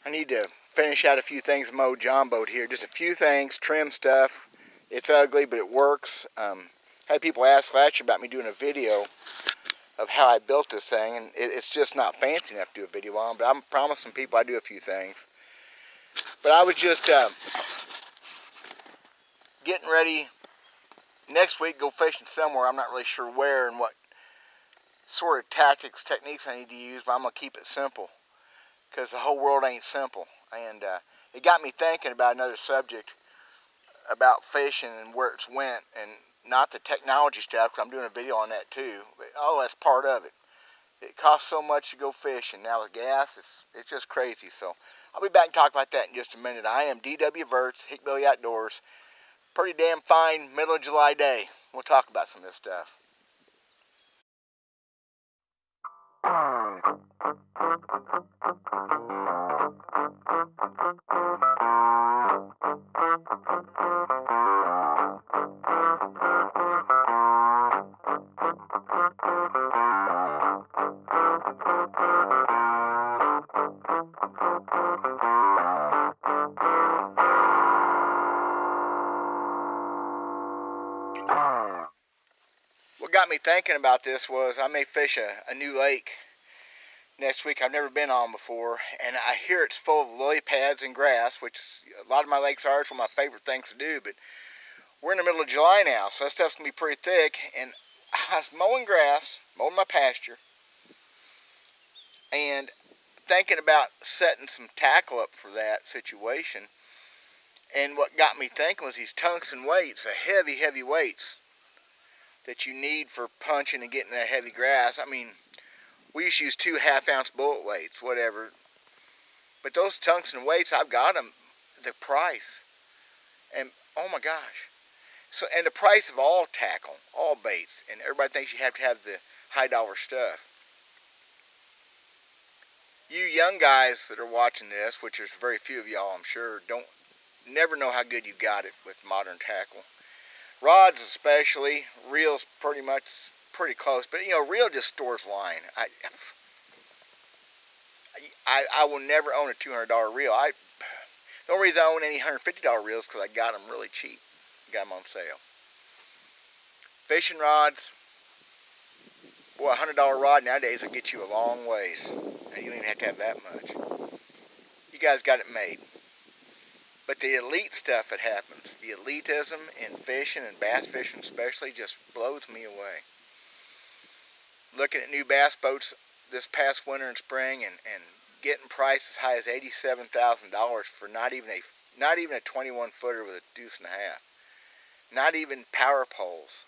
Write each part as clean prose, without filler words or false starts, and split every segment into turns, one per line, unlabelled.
I need to finish out a few things in my old John boat here. Just a few things, trim stuff. It's ugly, but it works. Had people ask last year about me doing a video of how I built this thing, and it's just not fancy enough to do a video on, but I'm promising people I do a few things. But I was just getting ready next week, go fishing somewhere. I'm not really sure where and what sort of tactics, techniques I need to use, but I'm going to keep it simple because the whole world ain't simple. And it got me thinking about another subject about fishing and where it's went, and not the technology stuff, because I'm doing a video on that too. But that's part of it. It costs so much to go fishing. Now with gas, it's just crazy. So I'll be back and talk about that in just a minute. I am D.W. Verts, Hickbilly Outdoors. Pretty damn fine middle of July day. We'll talk about some of this stuff. What got me thinking about this was I may fish a new lake next week I've never been on before, and I hear it's full of lily pads and grass, which a lot of my lakes are. It's one of my favorite things to do, but we're in the middle of July now, so that stuff's going to be pretty thick, and I was mowing grass, mowing my pasture, and thinking about setting some tackle up for that situation. And what got me thinking was these tungsten weights, the heavy, heavy weights that you need for punching and getting that heavy grass. I mean, we used to use 2 half-ounce bullet weights, whatever. But those tungsten weights, I've got them. The price, and oh my gosh. So, and the price of all tackle, all baits, and everybody thinks you have to have the high-dollar stuff. You young guys that are watching this, which there's very few of y'all, I'm sure, never know how good you got it with modern tackle. Rods especially, reels pretty close, but you know, reel just stores line. I will never own a $200 reel. The only reason I own any $150 reels is because I got them really cheap. Got them on sale. Fishing rods, boy, a $100 rod nowadays will get you a long ways, and you don't even have to have that much. You guys got it made. But the elite stuff that happens, the elitism in fishing and bass fishing especially, just blows me away. Looking at new bass boats this past winter and spring, and getting priced as high as $87,000 for not even a 21 footer with a deuce and a half. Not even power poles.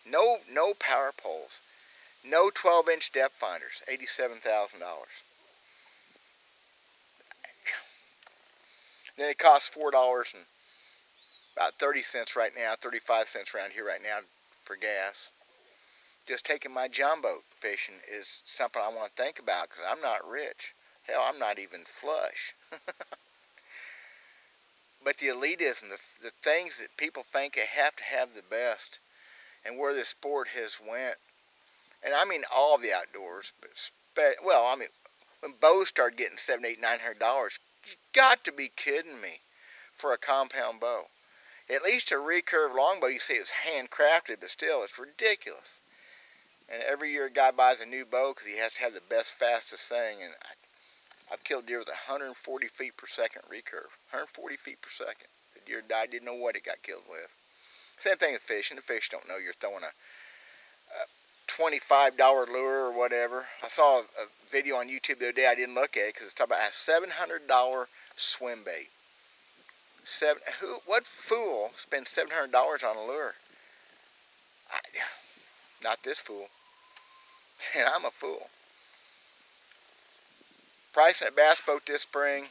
No power poles. No 12-inch depth finders. $87,000. Then it costs $4 and about 30 cents right now, 35 cents around here right now for gas. Just taking my John boat fishing is something I want to think about, because I'm not rich. Hell, I'm not even flush. But the elitism, the things that people think they have to have the best, and where this sport has went, and I mean all the outdoors, but well, I mean, when bows started getting $700, $800, $900, you got to be kidding me for a compound bow. At least a recurve longbow, you say it's handcrafted, but still, it's ridiculous. And every year a guy buys a new bow because he has to have the best, fastest thing. And I've killed deer with 140 feet per second recurve. 140 feet per second. The deer died, didn't know what it got killed with. Same thing with fishing. The fish don't know you're throwing a $25 lure or whatever. I saw a video on YouTube the other day. I didn't look at it because it's talking about a $700 swim bait. What fool spends $700 on a lure? Not this fool. And I'm a fool. Pricing a bass boat this spring,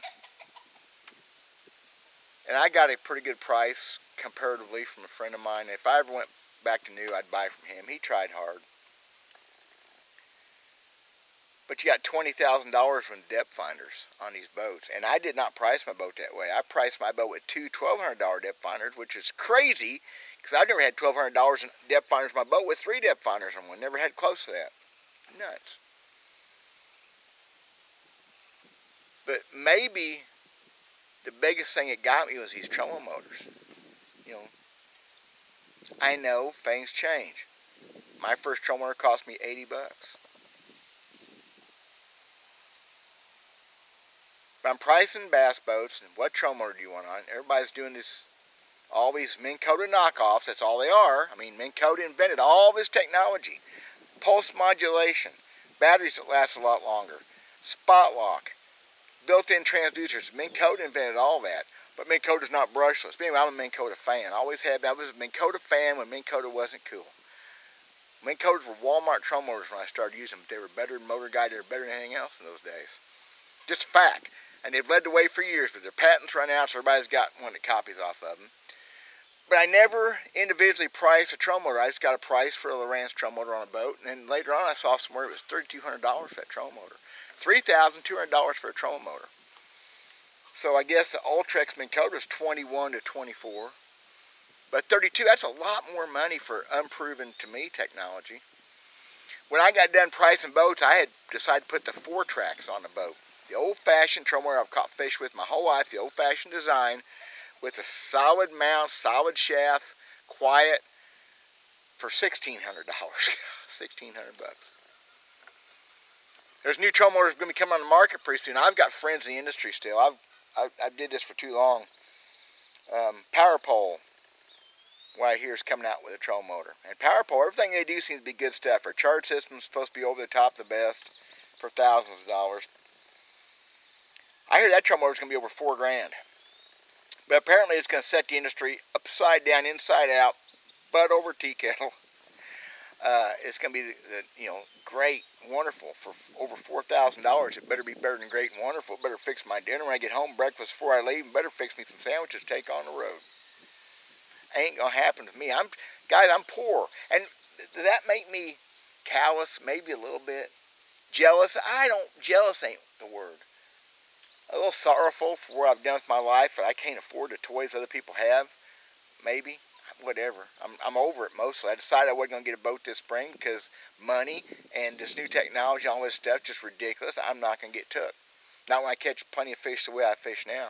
and I got a pretty good price comparatively from a friend of mine. If I ever went back to new, I'd buy from him. He tried hard. But you got $20,000 with depth finders on these boats. And I did not price my boat that way. I priced my boat with 2 $1,200 depth finders, which is crazy, because I've never had $1,200 in depth finders on my boat with 3 depth finders on one. Never had close to that. Nuts. But maybe the biggest thing that got me was these trolling motors. You know, I know things change. My first trolling motor cost me $80. But I'm pricing bass boats, and what trolling motor do you want on? Everybody's doing this, all these Minn Kota knockoffs. That's all they are. I mean, Minn Kota invented all this technology. Pulse modulation, batteries that last a lot longer, spot lock, built-in transducers. Minn Kota invented all that. But Minn Kota's not brushless. But anyway, I'm a Minn Kota fan. I always have been. I was a Minn Kota fan when Minn Kota wasn't cool. Minn Kotas were Walmart trolling motors when I started using them. They were better than Motor Guide. They were better than anything else in those days. Just a fact. And they've led the way for years, but their patents run out, so everybody's got one that copies off of them. But I never individually priced a trolling motor. I just got a price for a Lowrance trolling motor on a boat, and then later on I saw somewhere it was $3,200 for that trolling motor. $3,200 for a trolling motor. So I guess the Ultrex Minn Kota is 21 to 24. But 32, that's a lot more money for unproven, to me, technology. When I got done pricing boats, I had decided to put the 4 tracks on the boat. The old-fashioned trolling motor I've caught fish with my whole life, the old-fashioned design, with a solid mount, solid shaft, quiet, for $1,600. $1,600 bucks. There's new trolling motors going to be coming on the market pretty soon. I've got friends in the industry still. I did this for too long. Power Pole, what I hear is coming out with a trolling motor. And Power Pole, everything they do seems to be good stuff. Our charge system's supposed to be over the top the best for thousands of dollars. I hear that trolling motor is going to be over $4,000. But apparently it's going to set the industry upside down, inside out, butt over tea kettle. It's going to be great, wonderful for over $4,000. It better be better than great and wonderful. It better fix my dinner when I get home, breakfast before I leave, and better fix me some sandwiches to take on the road. Ain't going to happen to me. Guys, I'm poor. And does that make me callous? Maybe a little bit. Jealous? Jealous ain't the word. A little sorrowful for what I've done with my life, but I can't afford the toys other people have. Maybe. Whatever. I'm over it mostly. I decided I wasn't going to get a boat this spring because money and this new technology and all this stuff just ridiculous. I'm not going to get took. Not when I catch plenty of fish the way I fish now.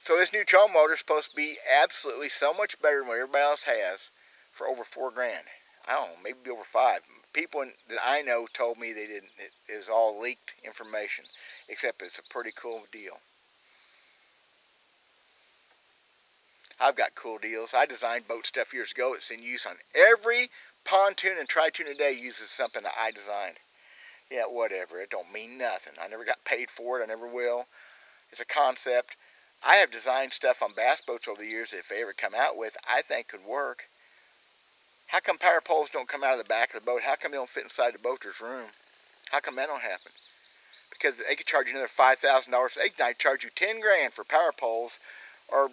So this new trolling motor is supposed to be absolutely so much better than what everybody else has for over $4,000. I don't know, maybe over $5,000. People that I know told me they didn't. It was all leaked information, except it's a pretty cool deal. I've got cool deals. I designed boat stuff years ago. It's in use on every pontoon and tri-toon today uses something that I designed. Yeah, whatever. It don't mean nothing. I never got paid for it. I never will. It's a concept. I have designed stuff on bass boats over the years that if they ever come out with, I think could work. How come power poles don't come out of the back of the boat? How come they don't fit inside the boater's room? How come that don't happen? Because they could charge you another $5,000. They could charge you $10,000 for power poles, or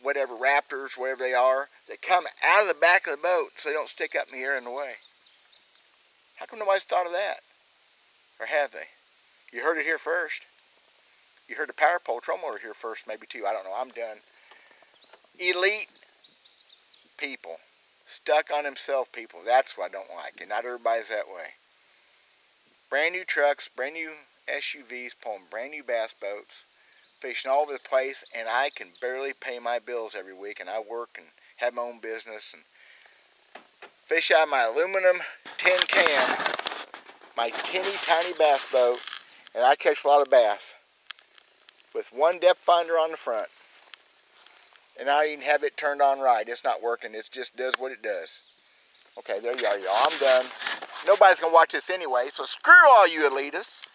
whatever, Raptors, whatever they are, that come out of the back of the boat so they don't stick up in the air in the way. How come nobody's thought of that? Or have they? You heard it here first. You heard the power pole trolling motor here first, maybe too. I don't know. I'm done. Elite people. Stuck on themselves people. That's what I don't like. And not everybody's that way. Brand new trucks, brand new SUVs, pulling brand new bass boats, fishing all over the place, and I can barely pay my bills every week, and I work and have my own business and fish out of my aluminum tin can, my teeny tiny bass boat, and I catch a lot of bass with one depth finder on the front. And I didn't have it turned on right. It's not working. It just does what it does. Okay, there you are, y'all. I'm done. Nobody's going to watch this anyway, so screw all you elitists.